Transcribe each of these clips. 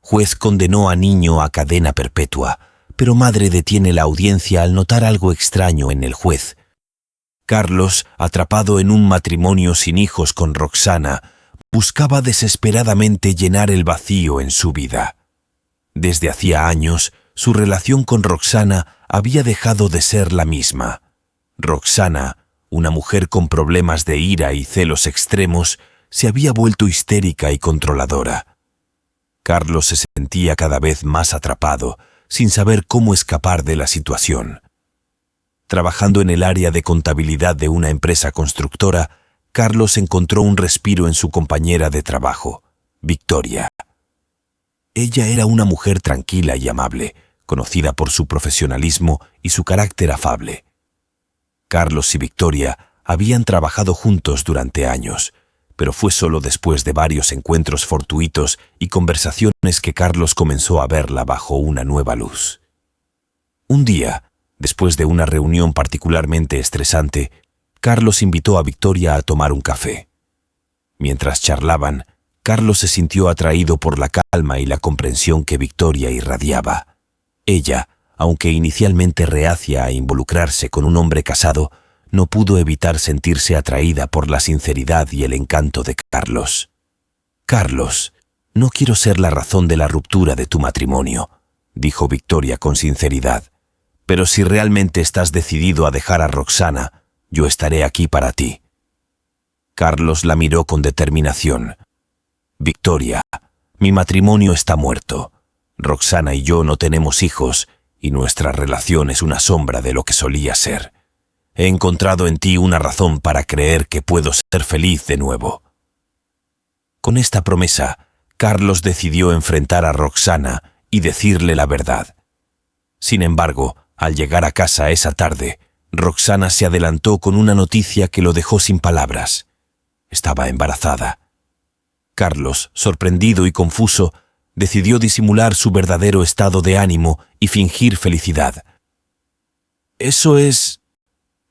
Juez condenó a niño a cadena perpetua, pero madre detiene la audiencia al notar algo extraño en el juez. Carlos, atrapado en un matrimonio sin hijos con Roxana, buscaba desesperadamente llenar el vacío en su vida. Desde hacía años, su relación con Roxana había dejado de ser la misma. Roxana, una mujer con problemas de ira y celos extremos, se había vuelto histérica y controladora. Carlos se sentía cada vez más atrapado, sin saber cómo escapar de la situación. Trabajando en el área de contabilidad de una empresa constructora, Carlos encontró un respiro en su compañera de trabajo, Victoria. Ella era una mujer tranquila y amable, conocida por su profesionalismo y su carácter afable. Carlos y Victoria habían trabajado juntos durante años, pero fue solo después de varios encuentros fortuitos y conversaciones que Carlos comenzó a verla bajo una nueva luz. Un día, después de una reunión particularmente estresante, Carlos invitó a Victoria a tomar un café. Mientras charlaban, Carlos se sintió atraído por la calma y la comprensión que Victoria irradiaba. Ella, aunque inicialmente reacia a involucrarse con un hombre casado, no pudo evitar sentirse atraída por la sinceridad y el encanto de Carlos. «Carlos, no quiero ser la razón de la ruptura de tu matrimonio», dijo Victoria con sinceridad. «Pero si realmente estás decidido a dejar a Roxana, yo estaré aquí para ti». Carlos la miró con determinación. «Victoria, mi matrimonio está muerto. Roxana y yo no tenemos hijos y nuestra relación es una sombra de lo que solía ser. He encontrado en ti una razón para creer que puedo ser feliz de nuevo». Con esta promesa, Carlos decidió enfrentar a Roxana y decirle la verdad. Sin embargo, al llegar a casa esa tarde, Roxana se adelantó con una noticia que lo dejó sin palabras. Estaba embarazada. Carlos, sorprendido y confuso, decidió disimular su verdadero estado de ánimo y fingir felicidad. «Eso es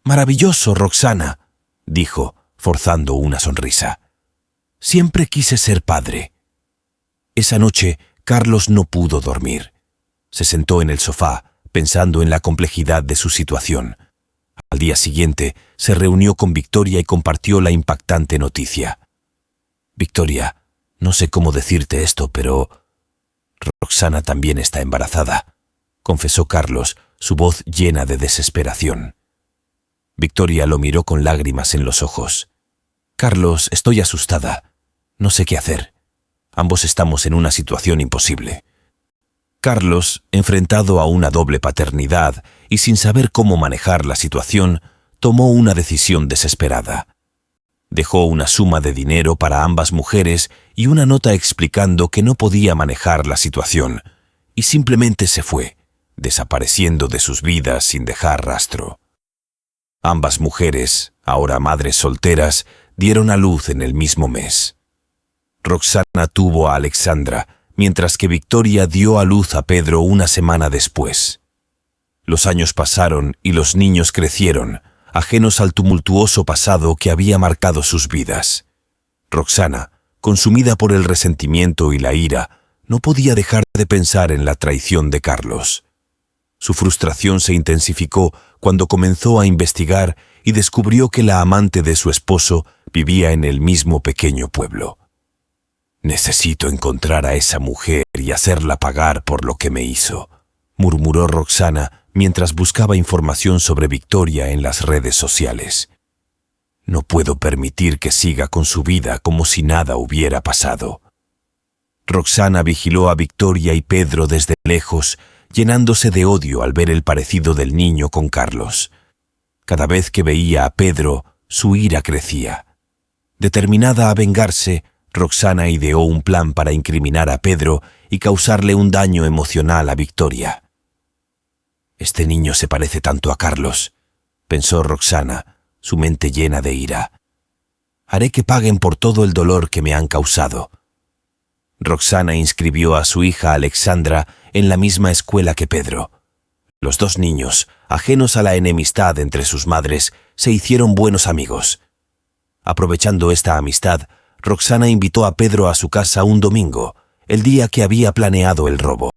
maravilloso, Roxana», dijo, forzando una sonrisa. «Siempre quise ser padre». Esa noche, Carlos no pudo dormir. Se sentó en el sofá, pensando en la complejidad de su situación. Al día siguiente, se reunió con Victoria y compartió la impactante noticia. «Victoria, no sé cómo decirte esto, pero Roxana también está embarazada», confesó Carlos, su voz llena de desesperación. Victoria lo miró con lágrimas en los ojos. «Carlos, estoy asustada. No sé qué hacer. Ambos estamos en una situación imposible». Carlos, enfrentado a una doble paternidad y sin saber cómo manejar la situación, tomó una decisión desesperada. Dejó una suma de dinero para ambas mujeres y una nota explicando que no podía manejar la situación, y simplemente se fue, desapareciendo de sus vidas sin dejar rastro. Ambas mujeres, ahora madres solteras, dieron a luz en el mismo mes. Roxana tuvo a Alexandra, mientras que Victoria dio a luz a Pedro una semana después. Los años pasaron y los niños crecieron, ajenos al tumultuoso pasado que había marcado sus vidas. Roxana, consumida por el resentimiento y la ira, no podía dejar de pensar en la traición de Carlos. Su frustración se intensificó cuando comenzó a investigar y descubrió que la amante de su esposo vivía en el mismo pequeño pueblo. «Necesito encontrar a esa mujer y hacerla pagar por lo que me hizo», murmuró Roxana mientras buscaba información sobre Victoria en las redes sociales. «No puedo permitir que siga con su vida como si nada hubiera pasado». Roxana vigiló a Victoria y Pedro desde lejos, llenándose de odio al ver el parecido del niño con Carlos. Cada vez que veía a Pedro, su ira crecía. Determinada a vengarse, Roxana ideó un plan para incriminar a Pedro y causarle un daño emocional a Victoria. «Este niño se parece tanto a Carlos», pensó Roxana, su mente llena de ira. «Haré que paguen por todo el dolor que me han causado». Roxana inscribió a su hija Alexandra en la misma escuela que Pedro. Los dos niños, ajenos a la enemistad entre sus madres, se hicieron buenos amigos. Aprovechando esta amistad, Roxana invitó a Pedro a su casa un domingo, el día que había planeado el robo.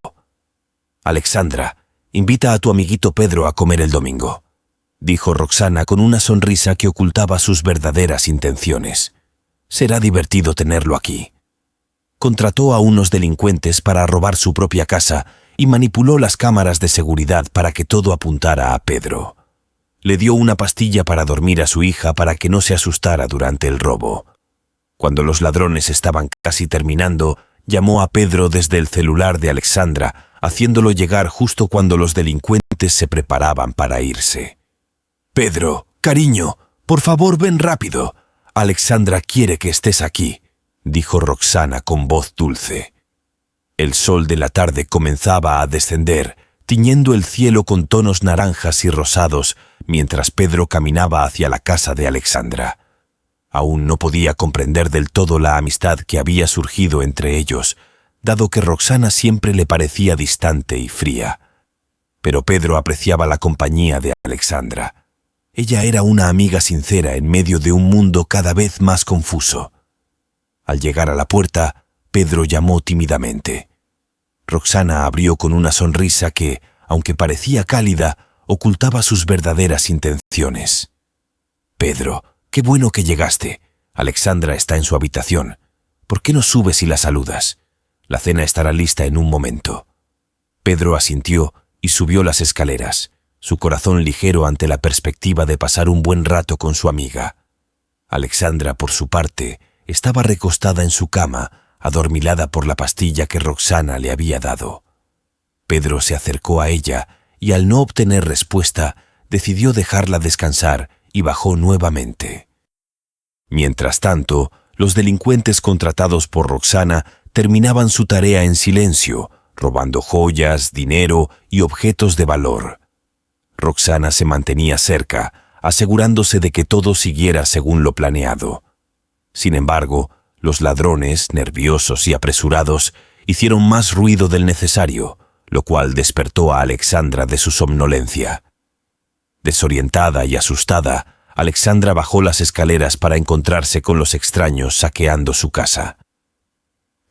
«Alexandra, invita a tu amiguito Pedro a comer el domingo», dijo Roxana con una sonrisa que ocultaba sus verdaderas intenciones. «Será divertido tenerlo aquí». Contrató a unos delincuentes para robar su propia casa y manipuló las cámaras de seguridad para que todo apuntara a Pedro. Le dio una pastilla para dormir a su hija para que no se asustara durante el robo. Cuando los ladrones estaban casi terminando, llamó a Pedro desde el celular de Alexandra, haciéndolo llegar justo cuando los delincuentes se preparaban para irse. «Pedro, cariño, por favor ven rápido. Alexandra quiere que estés aquí», dijo Roxana con voz dulce. El sol de la tarde comenzaba a descender, tiñendo el cielo con tonos naranjas y rosados, mientras Pedro caminaba hacia la casa de Alexandra. Aún no podía comprender del todo la amistad que había surgido entre ellos, dado que Roxana siempre le parecía distante y fría. Pero Pedro apreciaba la compañía de Alexandra. Ella era una amiga sincera en medio de un mundo cada vez más confuso. Al llegar a la puerta, Pedro llamó tímidamente. Roxana abrió con una sonrisa que, aunque parecía cálida, ocultaba sus verdaderas intenciones. «Pedro, qué bueno que llegaste. Alexandra está en su habitación. ¿Por qué no subes y la saludas? La cena estará lista en un momento». Pedro asintió y subió las escaleras, su corazón ligero ante la perspectiva de pasar un buen rato con su amiga. Alexandra, por su parte, estaba recostada en su cama, adormilada por la pastilla que Roxana le había dado. Pedro se acercó a ella y, al no obtener respuesta, decidió dejarla descansar y bajó nuevamente. Mientras tanto, los delincuentes contratados por Roxana terminaban su tarea en silencio, robando joyas, dinero y objetos de valor. Roxana se mantenía cerca, asegurándose de que todo siguiera según lo planeado. Sin embargo, los ladrones, nerviosos y apresurados, hicieron más ruido del necesario, lo cual despertó a Alexandra de su somnolencia. Desorientada y asustada, Alexandra bajó las escaleras para encontrarse con los extraños saqueando su casa.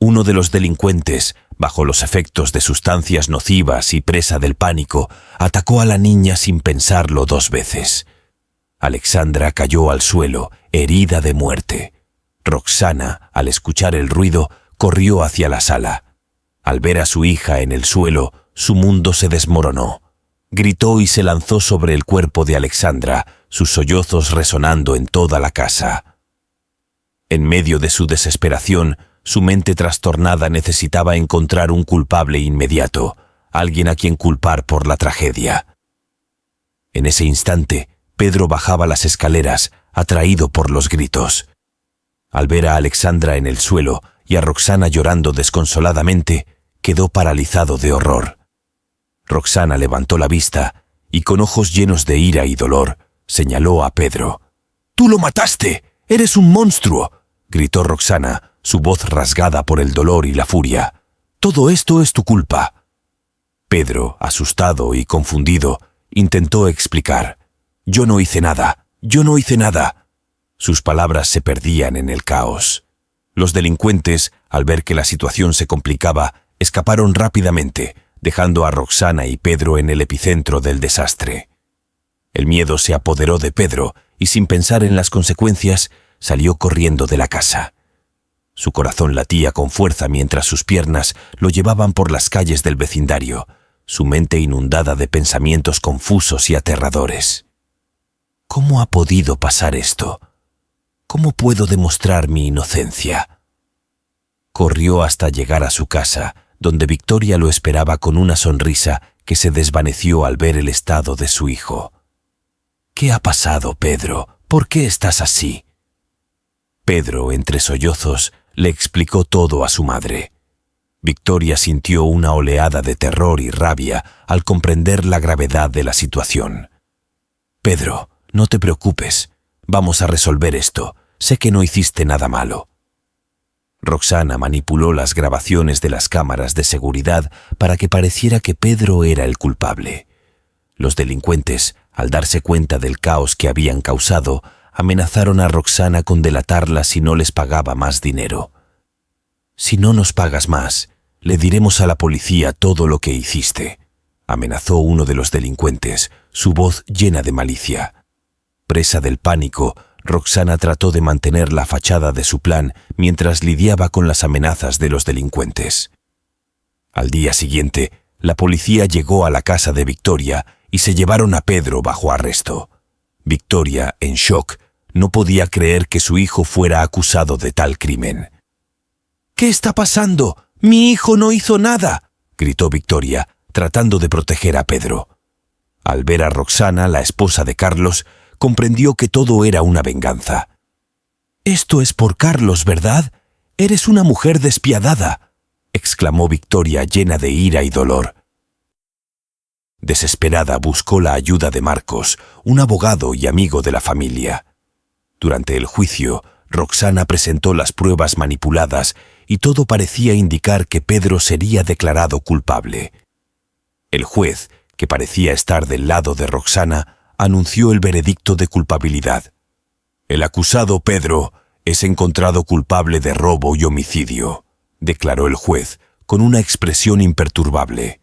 Uno de los delincuentes, bajo los efectos de sustancias nocivas y presa del pánico, atacó a la niña sin pensarlo 2 veces. Alexandra cayó al suelo, herida de muerte. Roxana, al escuchar el ruido, corrió hacia la sala. Al ver a su hija en el suelo, su mundo se desmoronó. Gritó y se lanzó sobre el cuerpo de Alexandra, sus sollozos resonando en toda la casa. En medio de su desesperación, su mente trastornada necesitaba encontrar un culpable inmediato, alguien a quien culpar por la tragedia. En ese instante, Pedro bajaba las escaleras, atraído por los gritos. Al ver a Alexandra en el suelo y a Roxana llorando desconsoladamente, quedó paralizado de horror. Roxana levantó la vista y, con ojos llenos de ira y dolor, señaló a Pedro. «¡Tú lo mataste! ¡Eres un monstruo!», gritó Roxana, su voz rasgada por el dolor y la furia. «Todo esto es tu culpa». Pedro, asustado y confundido, intentó explicar. «Yo no hice nada, yo no hice nada». Sus palabras se perdían en el caos. Los delincuentes, al ver que la situación se complicaba, escaparon rápidamente, dejando a Roxana y Pedro en el epicentro del desastre. El miedo se apoderó de Pedro y, sin pensar en las consecuencias, salió corriendo de la casa. Su corazón latía con fuerza mientras sus piernas lo llevaban por las calles del vecindario, su mente inundada de pensamientos confusos y aterradores. ¿Cómo ha podido pasar esto? ¿Cómo puedo demostrar mi inocencia? Corrió hasta llegar a su casa, donde Victoria lo esperaba con una sonrisa que se desvaneció al ver el estado de su hijo. «¿Qué ha pasado, Pedro? ¿Por qué estás así?». Pedro, entre sollozos, le explicó todo a su madre. Victoria sintió una oleada de terror y rabia al comprender la gravedad de la situación. «Pedro, no te preocupes. Vamos a resolver esto. Sé que no hiciste nada malo». Roxana manipuló las grabaciones de las cámaras de seguridad para que pareciera que Pedro era el culpable. Los delincuentes, al darse cuenta del caos que habían causado, amenazaron a Roxana con delatarla si no les pagaba más dinero. «Si no nos pagas más, Le diremos a la policía todo lo que hiciste», amenazó uno de los delincuentes, su voz llena de malicia. Presa del pánico, Roxana trató de mantener la fachada de su plan mientras lidiaba con las amenazas de los delincuentes. Al día siguiente, la policía llegó a la casa de Victoria y se llevaron a Pedro bajo arresto. Victoria, en shock, no podía creer que su hijo fuera acusado de tal crimen. «¿Qué está pasando? ¡Mi hijo no hizo nada!», gritó Victoria, tratando de proteger a Pedro. Al ver a Roxana, la esposa de Carlos, comprendió que todo era una venganza. «Esto es por Carlos, ¿verdad? Eres una mujer despiadada», exclamó Victoria llena de ira y dolor. Desesperada buscó la ayuda de Marcos, un abogado y amigo de la familia. Durante el juicio, Roxana presentó las pruebas manipuladas y todo parecía indicar que Pedro sería declarado culpable. El juez, que parecía estar del lado de Roxana, anunció el veredicto de culpabilidad. «El acusado Pedro es encontrado culpable de robo y homicidio», declaró el juez, con una expresión imperturbable.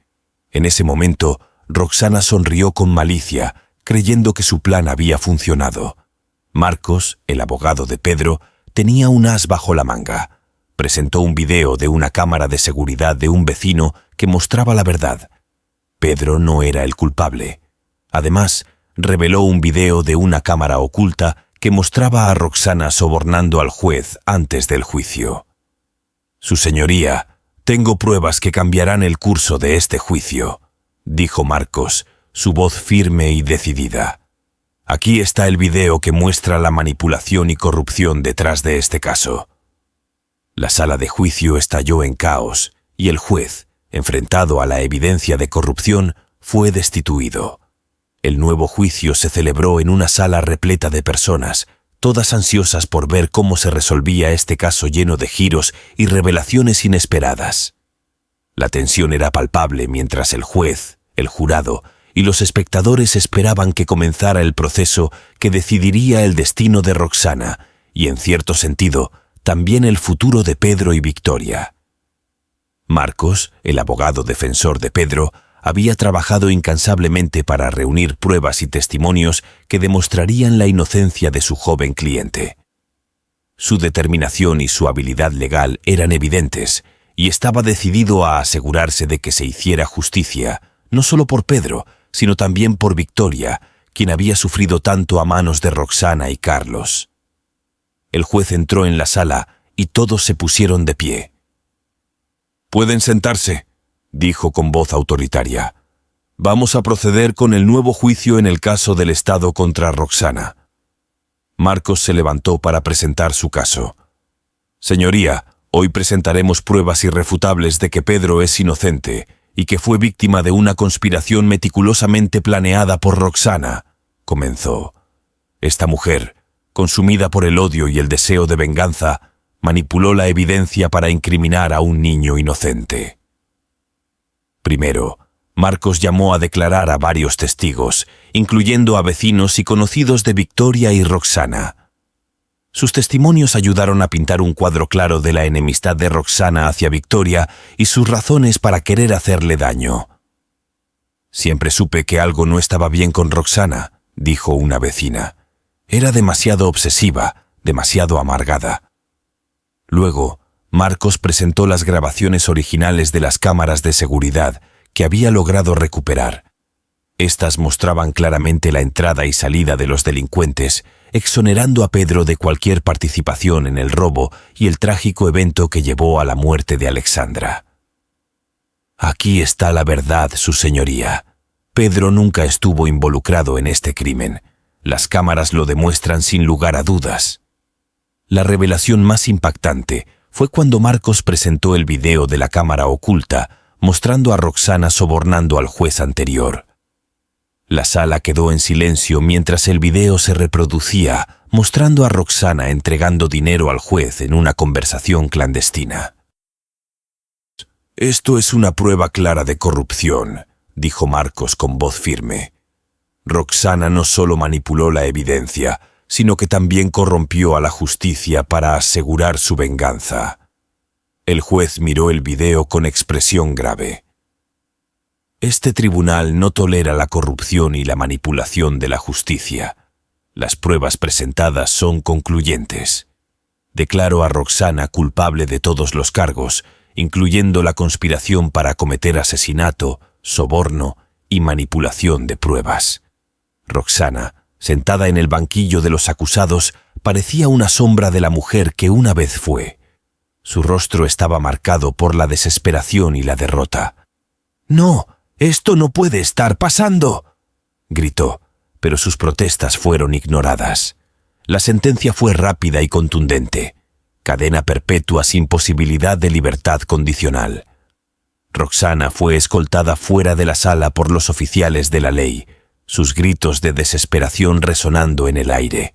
En ese momento, Roxana sonrió con malicia, creyendo que su plan había funcionado. Marcos, el abogado de Pedro, tenía un as bajo la manga. Presentó un video de una cámara de seguridad de un vecino que mostraba la verdad. Pedro no era el culpable. Además, reveló un video de una cámara oculta que mostraba a Roxana sobornando al juez antes del juicio. «Su señoría, tengo pruebas que cambiarán el curso de este juicio», dijo Marcos, su voz firme y decidida. «Aquí está el video que muestra la manipulación y corrupción detrás de este caso». La sala de juicio estalló en caos y el juez, enfrentado a la evidencia de corrupción, fue destituido. El nuevo juicio se celebró en una sala repleta de personas, todas ansiosas por ver cómo se resolvía este caso lleno de giros y revelaciones inesperadas. La tensión era palpable mientras el juez, el jurado y los espectadores esperaban que comenzara el proceso que decidiría el destino de Roxana y, en cierto sentido, también el futuro de Pedro y Victoria. Marcos, el abogado defensor de Pedro, había trabajado incansablemente para reunir pruebas y testimonios que demostrarían la inocencia de su joven cliente. Su determinación y su habilidad legal eran evidentes, y estaba decidido a asegurarse de que se hiciera justicia, no solo por Pedro, sino también por Victoria, quien había sufrido tanto a manos de Roxana y Carlos. El juez entró en la sala y todos se pusieron de pie. «Pueden sentarse», dijo con voz autoritaria. «Vamos a proceder con el nuevo juicio en el caso del Estado contra Roxana». Marcos se levantó para presentar su caso. «Señoría, hoy presentaremos pruebas irrefutables de que Pedro es inocente y que fue víctima de una conspiración meticulosamente planeada por Roxana», comenzó. «Esta mujer, consumida por el odio y el deseo de venganza, manipuló la evidencia para incriminar a un niño inocente». Primero, Marcos llamó a declarar a varios testigos, incluyendo a vecinos y conocidos de Victoria y Roxana. Sus testimonios ayudaron a pintar un cuadro claro de la enemistad de Roxana hacia Victoria y sus razones para querer hacerle daño. «Siempre supe que algo no estaba bien con Roxana», dijo una vecina. «Era demasiado obsesiva, demasiado amargada». Luego, Marcos presentó las grabaciones originales de las cámaras de seguridad que había logrado recuperar. Estas mostraban claramente la entrada y salida de los delincuentes, exonerando a Pedro de cualquier participación en el robo y el trágico evento que llevó a la muerte de Alexandra. «Aquí está la verdad, su señoría. Pedro nunca estuvo involucrado en este crimen. Las cámaras lo demuestran sin lugar a dudas». La revelación más impactante fue cuando Marcos presentó el video de la cámara oculta, mostrando a Roxana sobornando al juez anterior. La sala quedó en silencio mientras el video se reproducía, mostrando a Roxana entregando dinero al juez en una conversación clandestina. «Esto es una prueba clara de corrupción», dijo Marcos con voz firme. «Roxana no solo manipuló la evidencia, sino que también corrompió a la justicia para asegurar su venganza». El juez miró el video con expresión grave. Este tribunal no tolera la corrupción y la manipulación de la justicia. Las pruebas presentadas son concluyentes. Declaro a Roxana culpable de todos los cargos, incluyendo la conspiración para cometer asesinato, soborno y manipulación de pruebas. Roxana, sentada en el banquillo de los acusados, parecía una sombra de la mujer que una vez fue. Su rostro estaba marcado por la desesperación y la derrota. «¡No! ¡Esto no puede estar pasando!», gritó, pero sus protestas fueron ignoradas. La sentencia fue rápida y contundente: cadena perpetua sin posibilidad de libertad condicional. Roxana fue escoltada fuera de la sala por los oficiales de la ley, sus gritos de desesperación resonando en el aire.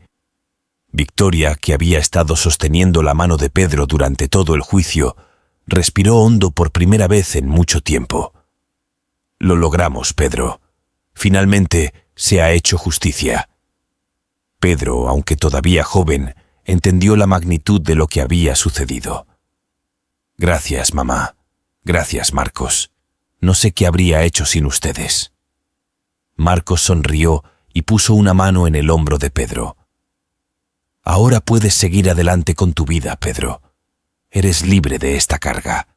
Victoria, que había estado sosteniendo la mano de Pedro durante todo el juicio, respiró hondo por primera vez en mucho tiempo. «Lo logramos, Pedro. Finalmente se ha hecho justicia». Pedro, aunque todavía joven, entendió la magnitud de lo que había sucedido. «Gracias, mamá. Gracias, Marcos. No sé qué habría hecho sin ustedes». Marcos sonrió y puso una mano en el hombro de Pedro. «Ahora puedes seguir adelante con tu vida, Pedro. Eres libre de esta carga».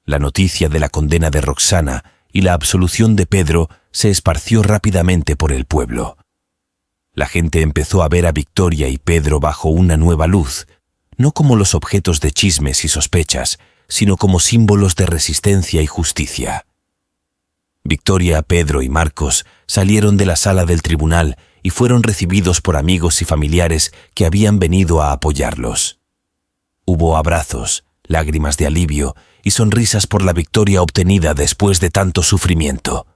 La noticia de la condena de Roxana y la absolución de Pedro se esparció rápidamente por el pueblo. La gente empezó a ver a Victoria y Pedro bajo una nueva luz, no como los objetos de chismes y sospechas, sino como símbolos de resistencia y justicia. Victoria, Pedro y Marcos salieron de la sala del tribunal y fueron recibidos por amigos y familiares que habían venido a apoyarlos. Hubo abrazos, lágrimas de alivio y sonrisas por la victoria obtenida después de tanto sufrimiento.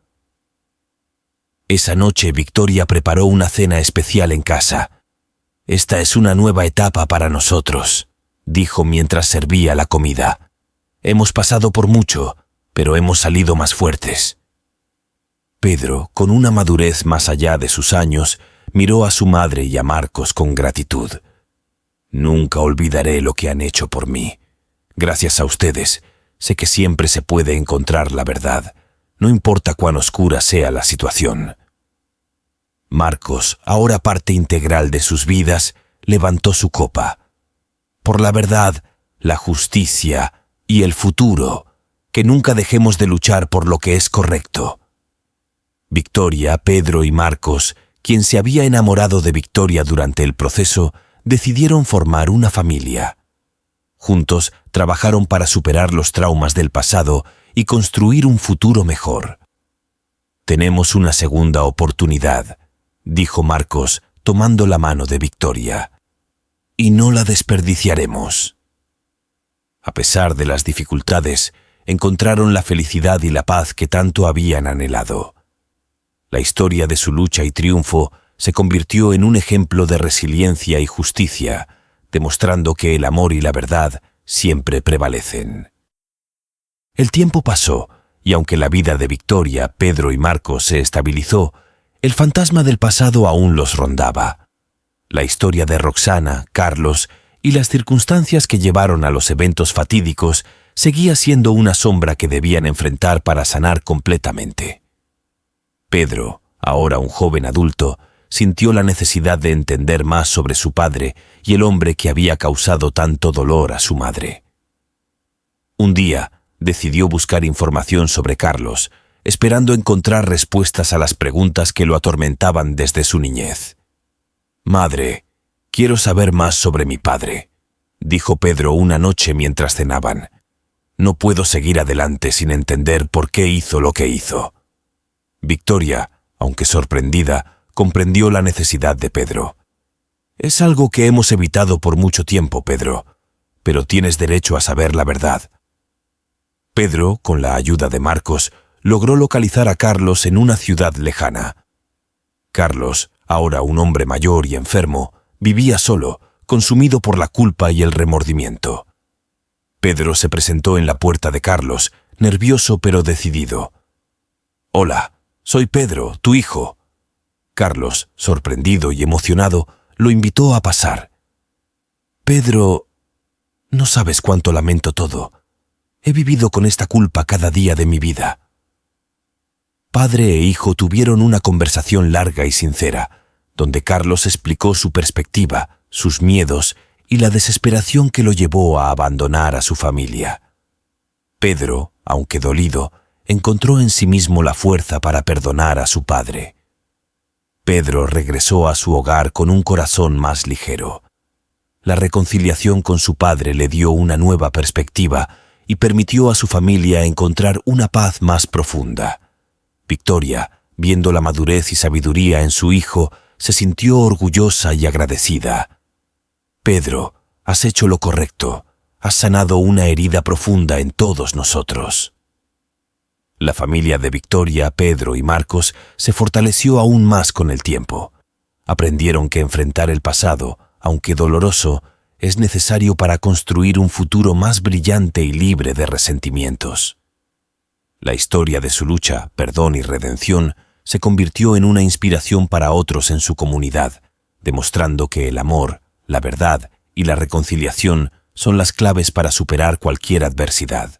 Esa noche Victoria preparó una cena especial en casa. «Esta es una nueva etapa para nosotros», dijo mientras servía la comida. «Hemos pasado por mucho, pero hemos salido más fuertes». Pedro, con una madurez más allá de sus años, miró a su madre y a Marcos con gratitud. «Nunca olvidaré lo que han hecho por mí. Gracias a ustedes, sé que siempre se puede encontrar la verdad, no importa cuán oscura sea la situación». Marcos, ahora parte integral de sus vidas, levantó su copa. «Por la verdad, la justicia y el futuro, que nunca dejemos de luchar por lo que es correcto». Victoria, Pedro y Marcos, quien se había enamorado de Victoria durante el proceso, decidieron formar una familia. Juntos trabajaron para superar los traumas del pasado y construir un futuro mejor. «Tenemos una segunda oportunidad», dijo Marcos, tomando la mano de Victoria, «y no la desperdiciaremos». A pesar de las dificultades, encontraron la felicidad y la paz que tanto habían anhelado. La historia de su lucha y triunfo se convirtió en un ejemplo de resiliencia y justicia, demostrando que el amor y la verdad siempre prevalecen. El tiempo pasó, y aunque la vida de Victoria, Pedro y Marcos se estabilizó, el fantasma del pasado aún los rondaba. La historia de Roxana, Carlos y las circunstancias que llevaron a los eventos fatídicos seguía siendo una sombra que debían enfrentar para sanar completamente. Pedro, ahora un joven adulto, sintió la necesidad de entender más sobre su padre y el hombre que había causado tanto dolor a su madre. Un día, decidió buscar información sobre Carlos, esperando encontrar respuestas a las preguntas que lo atormentaban desde su niñez. «Madre, quiero saber más sobre mi padre», dijo Pedro una noche mientras cenaban. «No puedo seguir adelante sin entender por qué hizo lo que hizo». Victoria, aunque sorprendida, comprendió la necesidad de Pedro. «Es algo que hemos evitado por mucho tiempo, Pedro, pero tienes derecho a saber la verdad». Pedro, con la ayuda de Marcos, logró localizar a Carlos en una ciudad lejana. Carlos, ahora un hombre mayor y enfermo, vivía solo, consumido por la culpa y el remordimiento. Pedro se presentó en la puerta de Carlos, nervioso pero decidido. «Hola, soy Pedro, tu hijo». Carlos, sorprendido y emocionado, lo invitó a pasar. «Pedro, No sabes cuánto lamento todo. He vivido con esta culpa cada día de mi vida. Padre e hijo tuvieron una conversación larga y sincera, donde Carlos explicó su perspectiva, sus miedos y la desesperación que lo llevó a abandonar a su familia. Pedro, aunque dolido, encontró en sí mismo la fuerza para perdonar a su padre. Pedro regresó a su hogar con un corazón más ligero. La reconciliación con su padre le dio una nueva perspectiva y permitió a su familia encontrar una paz más profunda. Victoria, viendo la madurez y sabiduría en su hijo, se sintió orgullosa y agradecida. Pedro, has hecho lo correcto. Has sanado una herida profunda en todos nosotros. La familia de Victoria, Pedro y Marcos se fortaleció aún más con el tiempo. Aprendieron que enfrentar el pasado, aunque doloroso, es necesario para construir un futuro más brillante y libre de resentimientos. La historia de su lucha, perdón y redención se convirtió en una inspiración para otros en su comunidad, demostrando que el amor, la verdad y la reconciliación son las claves para superar cualquier adversidad.